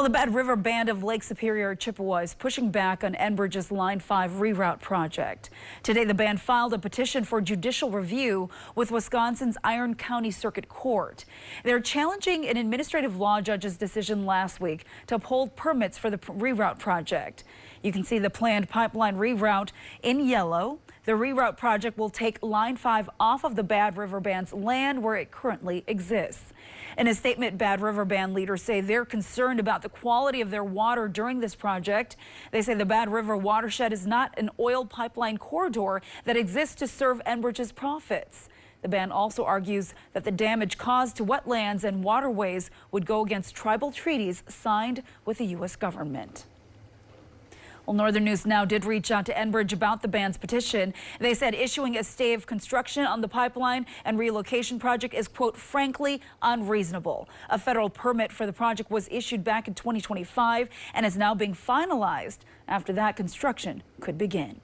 Well, the Bad River Band of Lake Superior, Chippewa is pushing back on Enbridge's Line 5 reroute project. Today, the band filed a petition for judicial review with Wisconsin's Iron County Circuit Court. They're challenging an administrative law judge's decision last week to uphold permits for the reroute project. You can see the planned pipeline reroute in yellow. The reroute project will take Line 5 off of the Bad River Band's land where it currently exists. In a statement, Bad River Band leaders say they're concerned about the quality of their water during this project. They say the Bad River watershed is not an oil pipeline corridor that exists to serve Enbridge's profits. The band also argues that the damage caused to wetlands and waterways would go against tribal treaties signed with the U.S. government. Well, Northern News Now did reach out to Enbridge about the band's petition. They said issuing a stay of construction on the pipeline and relocation project is, quote, frankly unreasonable. A federal permit for the project was issued back in 2025 and is now being finalized. After that, construction could begin.